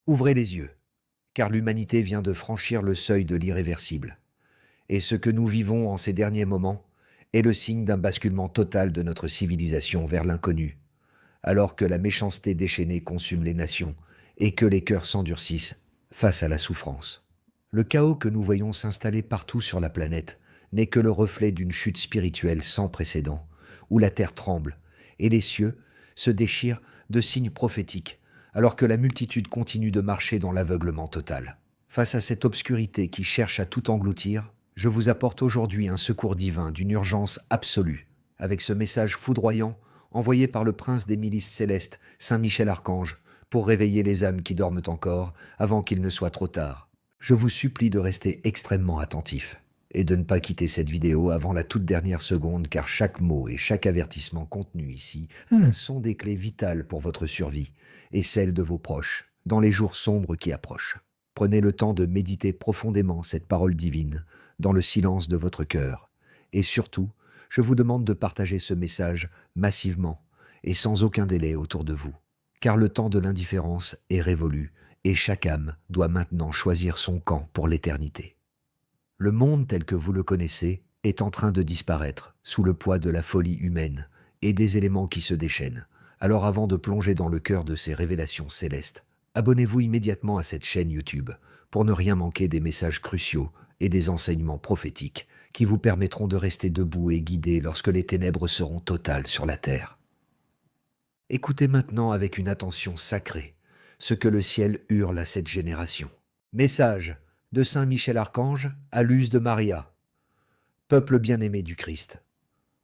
Ouvrez les yeux, car l'humanité vient de franchir le seuil de l'irréversible. Et ce que nous vivons en ces derniers moments est le signe d'un basculement total de notre civilisation vers l'inconnu, alors que la méchanceté déchaînée consume les nations et que les cœurs s'endurcissent face à la souffrance. Le chaos que nous voyons s'installer partout sur la planète n'est que le reflet d'une chute spirituelle sans précédent, où la terre tremble et les cieux se déchirent de signes prophétiques, alors que la multitude continue de marcher dans l'aveuglement total. Face à cette obscurité qui cherche à tout engloutir, je vous apporte aujourd'hui un secours divin d'une urgence absolue, avec ce message foudroyant envoyé par le prince des milices célestes, Saint Michel Archange, pour réveiller les âmes qui dorment encore avant qu'il ne soit trop tard. Je vous supplie de rester extrêmement attentif et de ne pas quitter cette vidéo avant la toute dernière seconde, car chaque mot et chaque avertissement contenu ici sont des clés vitales pour votre survie et celle de vos proches dans les jours sombres qui approchent. Prenez le temps de méditer profondément cette parole divine dans le silence de votre cœur. Et surtout, je vous demande de partager ce message massivement et sans aucun délai autour de vous. Car le temps de l'indifférence est révolu et chaque âme doit maintenant choisir son camp pour l'éternité. Le monde tel que vous le connaissez est en train de disparaître sous le poids de la folie humaine et des éléments qui se déchaînent. Alors avant de plonger dans le cœur de ces révélations célestes, abonnez-vous immédiatement à cette chaîne YouTube pour ne rien manquer des messages cruciaux et des enseignements prophétiques qui vous permettront de rester debout et guidés lorsque les ténèbres seront totales sur la terre. Écoutez maintenant avec une attention sacrée ce que le ciel hurle à cette génération. Message de Saint Michel Archange à l'use de Maria. Peuple bien-aimé du Christ,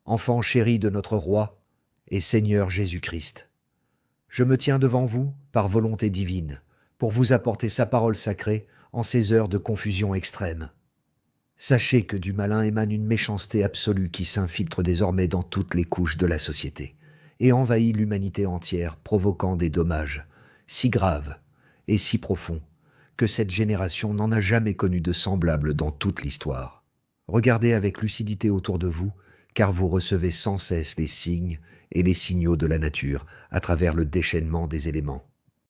enfant chéri de notre Roi et Seigneur Jésus-Christ, je me tiens devant vous par volonté divine pour vous apporter sa parole sacrée en ces heures de confusion extrême. Sachez que du malin émane une méchanceté absolue qui s'infiltre désormais dans toutes les couches de la société et envahit l'humanité entière, provoquant des dommages si graves et si profonds que cette génération n'en a jamais connu de semblable dans toute l'histoire. Regardez avec lucidité autour de vous, car vous recevez sans cesse les signes et les signaux de la nature à travers le déchaînement des éléments.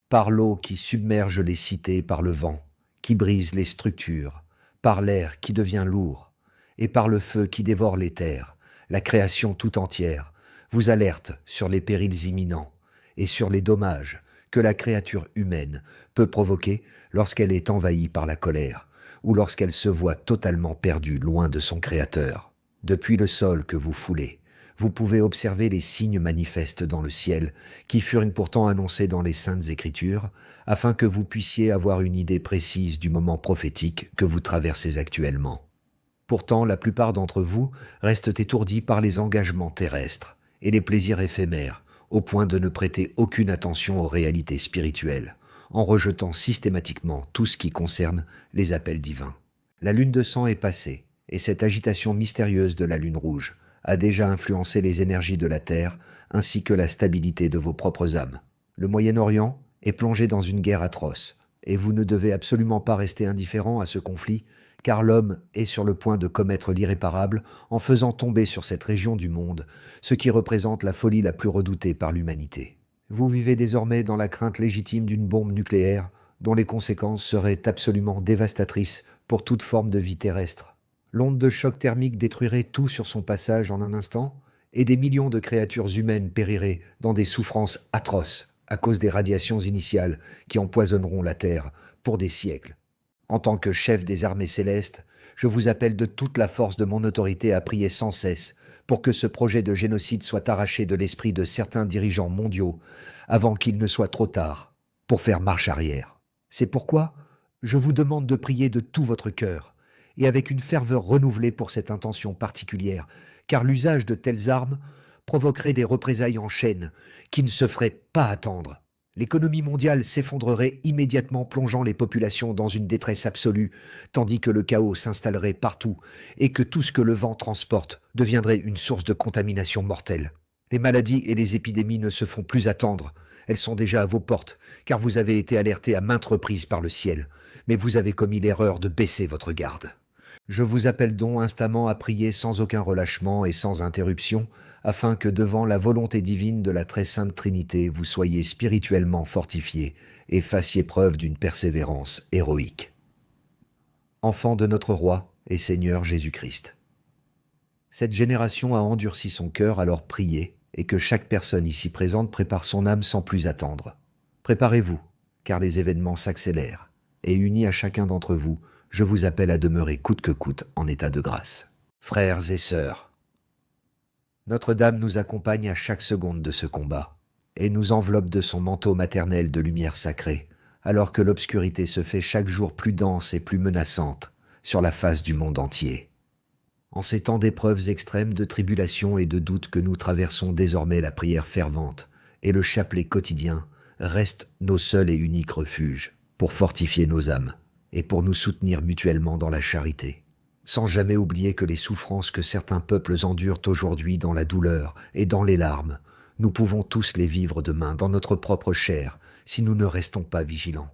Par l'eau qui submerge les cités, par le vent qui brise les structures, par l'air qui devient lourd, et par le feu qui dévore les terres, la création tout entière vous alerte sur les périls imminents et sur les dommages que la créature humaine peut provoquer lorsqu'elle est envahie par la colère ou lorsqu'elle se voit totalement perdue loin de son Créateur. Depuis le sol que vous foulez, vous pouvez observer les signes manifestes dans le ciel qui furent pourtant annoncés dans les Saintes Écritures afin que vous puissiez avoir une idée précise du moment prophétique que vous traversez actuellement. Pourtant, la plupart d'entre vous restent étourdis par les engagements terrestres et les plaisirs éphémères, au point de ne prêter aucune attention aux réalités spirituelles, en rejetant systématiquement tout ce qui concerne les appels divins. La lune de sang est passée, et cette agitation mystérieuse de la lune rouge a déjà influencé les énergies de la Terre ainsi que la stabilité de vos propres âmes. Le Moyen-Orient est plongé dans une guerre atroce, et vous ne devez absolument pas rester indifférent à ce conflit, car l'homme est sur le point de commettre l'irréparable en faisant tomber sur cette région du monde ce qui représente la folie la plus redoutée par l'humanité. Vous vivez désormais dans la crainte légitime d'une bombe nucléaire dont les conséquences seraient absolument dévastatrices pour toute forme de vie terrestre. L'onde de choc thermique détruirait tout sur son passage en un instant, et des millions de créatures humaines périraient dans des souffrances atroces à cause des radiations initiales qui empoisonneront la Terre pour des siècles. En tant que chef des armées célestes, je vous appelle de toute la force de mon autorité à prier sans cesse pour que ce projet de génocide soit arraché de l'esprit de certains dirigeants mondiaux avant qu'il ne soit trop tard pour faire marche arrière. C'est pourquoi je vous demande de prier de tout votre cœur et avec une ferveur renouvelée pour cette intention particulière, car l'usage de telles armes provoquerait des représailles en chaîne qui ne se feraient pas attendre. L'économie mondiale s'effondrerait immédiatement, plongeant les populations dans une détresse absolue, tandis que le chaos s'installerait partout et que tout ce que le vent transporte deviendrait une source de contamination mortelle. Les maladies et les épidémies ne se font plus attendre. Elles sont déjà à vos portes, car vous avez été alertés à maintes reprises par le ciel, mais vous avez commis l'erreur de baisser votre garde. Je vous appelle donc instamment à prier sans aucun relâchement et sans interruption, afin que devant la volonté divine de la très sainte Trinité, vous soyez spirituellement fortifiés et fassiez preuve d'une persévérance héroïque. Enfant de notre Roi et Seigneur Jésus-Christ. Cette génération a endurci son cœur, alors priez, et que chaque personne ici présente prépare son âme sans plus attendre. Préparez-vous, car les événements s'accélèrent, et unis à chacun d'entre vous, je vous appelle à demeurer coûte que coûte en état de grâce. Frères et sœurs, Notre-Dame nous accompagne à chaque seconde de ce combat, et nous enveloppe de son manteau maternel de lumière sacrée, alors que l'obscurité se fait chaque jour plus dense et plus menaçante sur la face du monde entier. En ces temps d'épreuves extrêmes, de tribulations et de doutes que nous traversons désormais, la prière fervente et le chapelet quotidien restent nos seuls et uniques refuges pour fortifier nos âmes et pour nous soutenir mutuellement dans la charité. Sans jamais oublier que les souffrances que certains peuples endurent aujourd'hui dans la douleur et dans les larmes, nous pouvons tous les vivre demain dans notre propre chair si nous ne restons pas vigilants.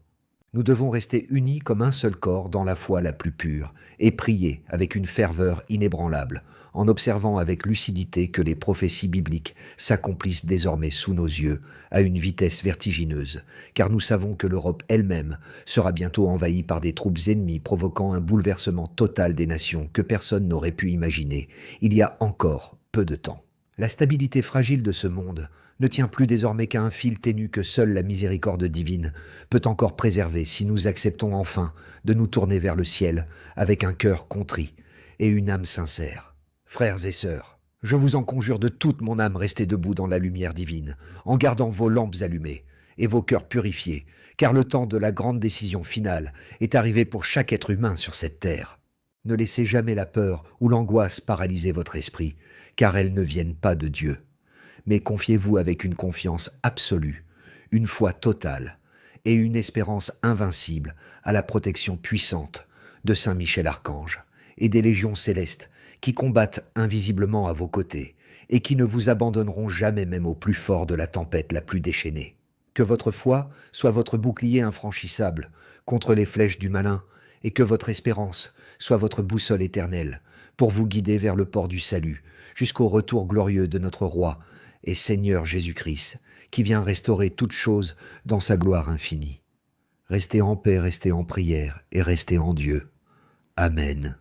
Nous devons rester unis comme un seul corps dans la foi la plus pure et prier avec une ferveur inébranlable, en observant avec lucidité que les prophéties bibliques s'accomplissent désormais sous nos yeux à une vitesse vertigineuse, car nous savons que l'Europe elle-même sera bientôt envahie par des troupes ennemies, provoquant un bouleversement total des nations que personne n'aurait pu imaginer il y a encore peu de temps. La stabilité fragile de ce monde ne tient plus désormais qu'à un fil ténu que seule la miséricorde divine peut encore préserver si nous acceptons enfin de nous tourner vers le ciel avec un cœur contrit et une âme sincère. Frères et sœurs, je vous en conjure de toute mon âme, restez debout dans la lumière divine, en gardant vos lampes allumées et vos cœurs purifiés, car le temps de la grande décision finale est arrivé pour chaque être humain sur cette terre. Ne laissez jamais la peur ou l'angoisse paralyser votre esprit, car elles ne viennent pas de Dieu. Mais confiez-vous avec une confiance absolue, une foi totale et une espérance invincible à la protection puissante de Saint Michel Archange et des légions célestes qui combattent invisiblement à vos côtés et qui ne vous abandonneront jamais même au plus fort de la tempête la plus déchaînée. Que votre foi soit votre bouclier infranchissable contre les flèches du malin et que votre espérance soit votre boussole éternelle pour vous guider vers le port du salut jusqu'au retour glorieux de notre Roi et Seigneur Jésus-Christ, qui vient restaurer toutes choses dans sa gloire infinie. Restez en paix, restez en prière et restez en Dieu. Amen.